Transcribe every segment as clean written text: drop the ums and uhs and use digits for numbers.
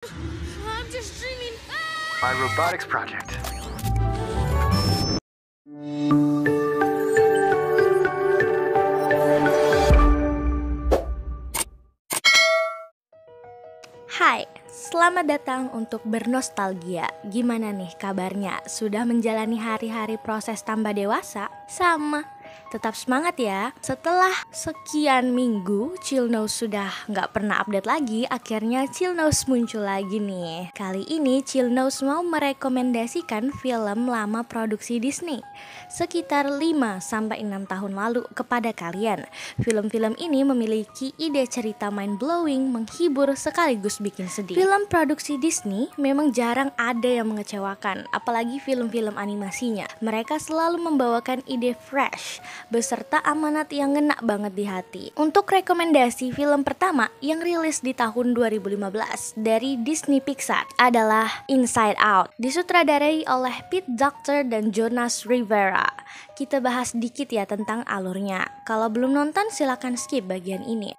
I'm just dreaming. My robotics project. Hai, selamat datang untuk bernostalgia. Gimana nih kabarnya? Sudah menjalani hari-hari proses tambah dewasa? Sama, tetap semangat ya. Setelah sekian minggu Chillnows sudah nggak pernah update lagi, akhirnya Chillnows muncul lagi nih. Kali ini Chillnows mau merekomendasikan film lama produksi Disney sekitar 5-6 tahun lalu kepada kalian. Film-film ini memiliki ide cerita mind-blowing, menghibur sekaligus bikin sedih. Film produksi Disney memang jarang ada yang mengecewakan, apalagi film-film animasinya. Mereka selalu membawakan ide fresh beserta amanat yang ngena banget di hati. Untuk rekomendasi film pertama yang rilis di tahun 2015 dari Disney Pixar adalah Inside Out, disutradarai oleh Pete Docter dan Jonas Rivera. Kita bahas dikit ya tentang alurnya. Kalau belum nonton silakan skip bagian ini.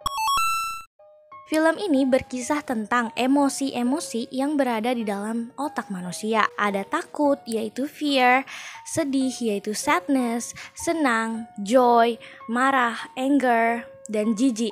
Film ini berkisah tentang emosi-emosi yang berada di dalam otak manusia. Ada takut, yaitu fear, sedih, yaitu sadness, senang, joy, marah, anger, dan jijik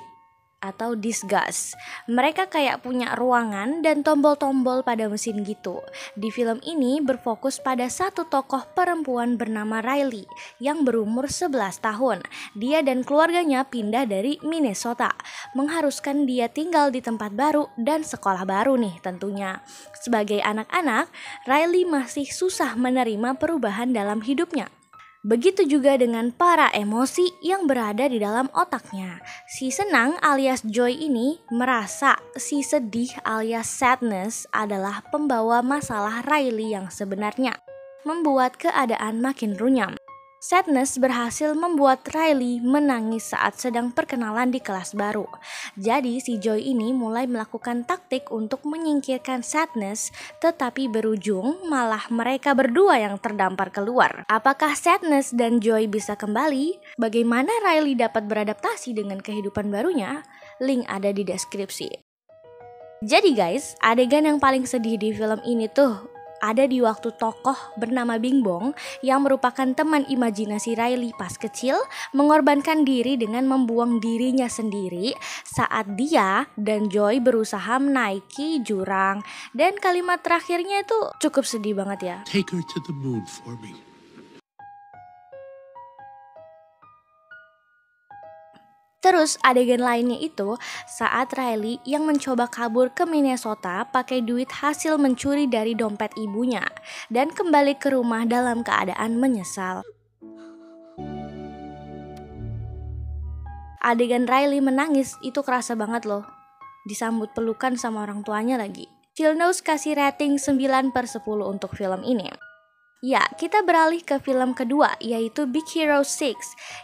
atau disgust. Mereka kayak punya ruangan dan tombol-tombol pada mesin gitu. Di film ini berfokus pada satu tokoh perempuan bernama Riley yang berumur 11 tahun. Dia dan keluarganya pindah dari Minnesota, mengharuskan dia tinggal di tempat baru dan sekolah baru nih tentunya. Sebagai anak-anak, Riley masih susah menerima perubahan dalam hidupnya. Begitu juga dengan para emosi yang berada di dalam otaknya. Si senang alias Joy ini merasa si sedih alias sadness adalah pembawa masalah Riley yang sebenarnya, membuat keadaan makin runyam. Sadness berhasil membuat Riley menangis saat sedang perkenalan di kelas baru. Jadi si Joy ini mulai melakukan taktik untuk menyingkirkan Sadness, tetapi berujung malah mereka berdua yang terdampar keluar. Apakah Sadness dan Joy bisa kembali? Bagaimana Riley dapat beradaptasi dengan kehidupan barunya? Link ada di deskripsi. Jadi guys, adegan yang paling sedih di film ini tuh ada di waktu tokoh bernama Bing Bong yang merupakan teman imajinasi Riley pas kecil mengorbankan diri dengan membuang dirinya sendiri saat dia dan Joy berusaha menaiki jurang. Dan kalimat terakhirnya itu cukup sedih banget ya. Take her to the moon for me. Terus adegan lainnya itu saat Riley yang mencoba kabur ke Minnesota pakai duit hasil mencuri dari dompet ibunya dan kembali ke rumah dalam keadaan menyesal. Adegan Riley menangis itu kerasa banget loh. Disambut pelukan sama orang tuanya lagi. Chillnows kasih rating 9/10 untuk film ini. Ya, kita beralih ke film kedua yaitu Big Hero 6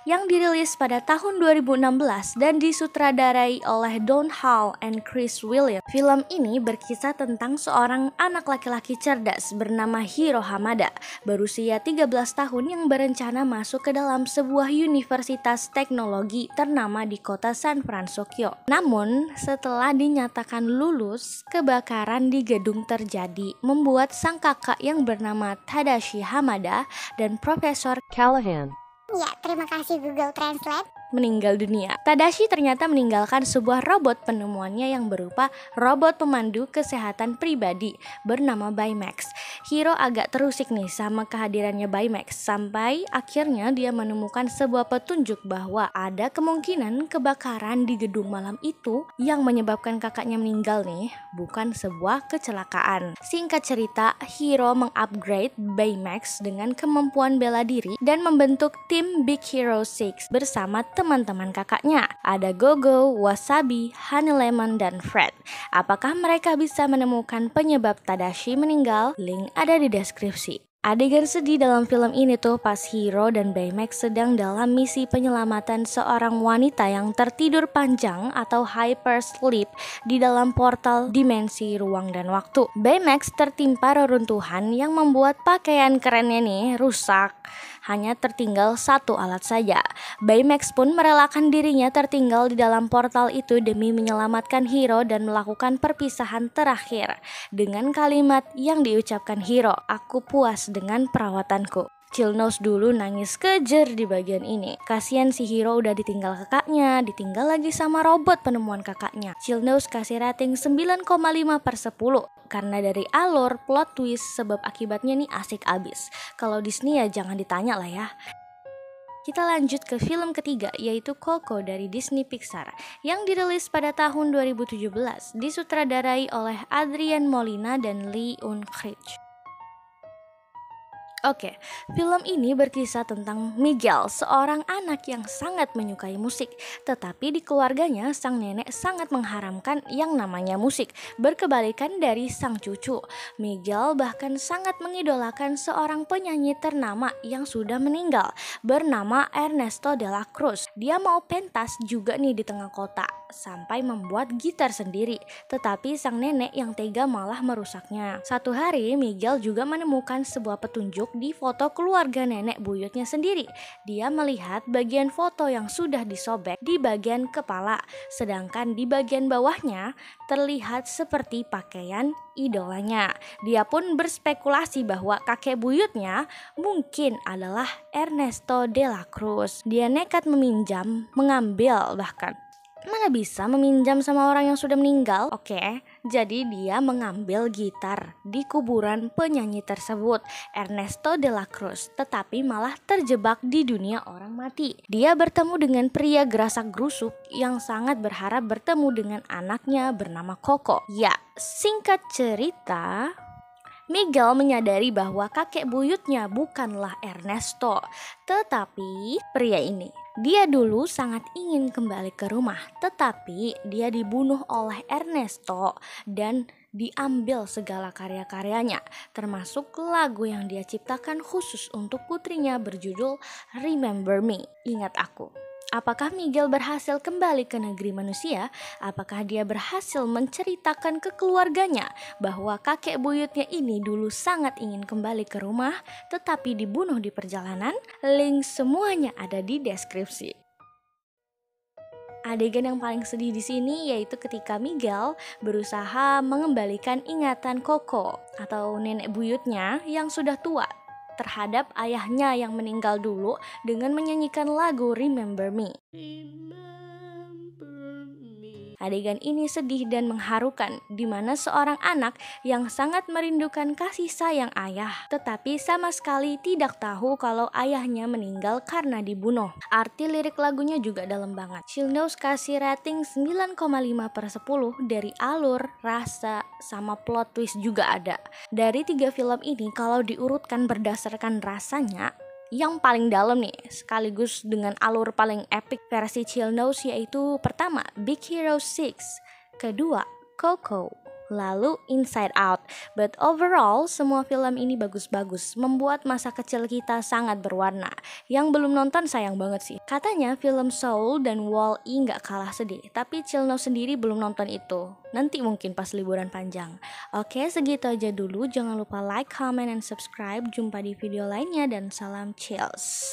yang dirilis pada tahun 2016 dan disutradarai oleh Don Hall and Chris Williams. Film ini berkisah tentang seorang anak laki-laki cerdas bernama Hiro Hamada berusia 13 tahun yang berencana masuk ke dalam sebuah universitas teknologi ternama di kota San Francisco. Namun, setelah dinyatakan lulus, kebakaran di gedung terjadi membuat sang kakak yang bernama Tadashi Hamada dan Profesor Callahan, Ya, terima kasih Google Translate. meninggal dunia. Tadashi ternyata meninggalkan sebuah robot penemuannya yang berupa robot pemandu kesehatan pribadi bernama Baymax. Hiro agak terusik nih sama kehadirannya Baymax sampai akhirnya dia menemukan sebuah petunjuk bahwa ada kemungkinan kebakaran di gedung malam itu yang menyebabkan kakaknya meninggal nih bukan sebuah kecelakaan. Singkat cerita, Hiro mengupgrade Baymax dengan kemampuan bela diri dan membentuk tim Big Hero 6 bersama teman-teman kakaknya. Ada Gogo, Wasabi, Honey Lemon, dan Fred. Apakah mereka bisa menemukan penyebab Tadashi meninggal? Link ada di deskripsi. Adegan sedih dalam film ini tuh pas Hiro dan Baymax sedang dalam misi penyelamatan seorang wanita yang tertidur panjang atau hyper sleep di dalam portal dimensi ruang dan waktu. Baymax tertimpa reruntuhan yang membuat pakaian kerennya nih rusak. Hanya tertinggal satu alat saja. Baymax pun merelakan dirinya tertinggal di dalam portal itu demi menyelamatkan Hiro dan melakukan perpisahan terakhir. Dengan kalimat yang diucapkan Hiro, "Aku puas dengan perawatanku." Chillnose dulu nangis kejer di bagian ini. Kasian si Hiro udah ditinggal kakaknya, ditinggal lagi sama robot penemuan kakaknya. Chillnose kasih rating 9,5/10. Karena dari alur, plot twist, sebab akibatnya nih asik abis. Kalau Disney ya jangan ditanya lah ya. Kita lanjut ke film ketiga, yaitu Coco dari Disney Pixar yang dirilis pada tahun 2017, disutradarai oleh Adrian Molina dan Lee Unkrich. Oke, film ini berkisah tentang Miguel, seorang anak yang sangat menyukai musik. Tetapi di keluarganya, sang nenek sangat mengharamkan yang namanya musik, berkebalikan dari sang cucu. Miguel bahkan sangat mengidolakan seorang penyanyi ternama yang sudah meninggal, bernama Ernesto de la Cruz. Dia mau pentas juga nih di tengah kota, sampai membuat gitar sendiri. Tetapi sang nenek yang tega malah merusaknya. Satu hari, Miguel juga menemukan sebuah petunjuk di foto keluarga nenek buyutnya sendiri. Dia melihat bagian foto yang sudah disobek di bagian kepala, sedangkan di bagian bawahnya terlihat seperti pakaian idolanya. Dia pun berspekulasi bahwa kakek buyutnya mungkin adalah Ernesto de la Cruz. Dia nekat mengambil bahkan. Mana bisa meminjam sama orang yang sudah meninggal? Oke, jadi dia mengambil gitar di kuburan penyanyi tersebut, Ernesto de la Cruz, tetapi malah terjebak di dunia orang mati. Dia bertemu dengan pria gerasak gerusuk yang sangat berharap bertemu dengan anaknya bernama Coco. Ya, singkat cerita, Miguel menyadari bahwa kakek buyutnya bukanlah Ernesto, tetapi pria ini. Dia dulu sangat ingin kembali ke rumah, tetapi dia dibunuh oleh Ernesto dan diambil segala karya-karyanya, termasuk lagu yang dia ciptakan khusus untuk putrinya berjudul Remember Me, Ingat Aku. Apakah Miguel berhasil kembali ke negeri manusia? Apakah dia berhasil menceritakan ke keluarganya bahwa kakek buyutnya ini dulu sangat ingin kembali ke rumah tetapi dibunuh di perjalanan? Link semuanya ada di deskripsi. Adegan yang paling sedih di sini yaitu ketika Miguel berusaha mengembalikan ingatan Coco atau nenek buyutnya yang sudah tua terhadap ayahnya yang meninggal dulu dengan menyanyikan lagu Remember Me. Adegan ini sedih dan mengharukan, di mana seorang anak yang sangat merindukan kasih sayang ayah, tetapi sama sekali tidak tahu kalau ayahnya meninggal karena dibunuh. Arti lirik lagunya juga dalam banget. Chillnose kasih rating 9,5/10 dari alur, rasa, sama plot twist juga ada. Dari 3 film ini kalau diurutkan berdasarkan rasanya, yang paling dalam nih sekaligus dengan alur paling epic versi Chillnose yaitu pertama Big Hero 6, kedua Coco, lalu Inside Out. But overall semua film ini bagus-bagus, membuat masa kecil kita sangat berwarna. Yang belum nonton sayang banget sih. Katanya film Soul dan Wall-E gak kalah sedih, tapi Chillnose sendiri belum nonton itu. Nanti mungkin pas liburan panjang. Oke, segitu aja dulu. Jangan lupa like, comment, and subscribe. Jumpa di video lainnya dan salam chills.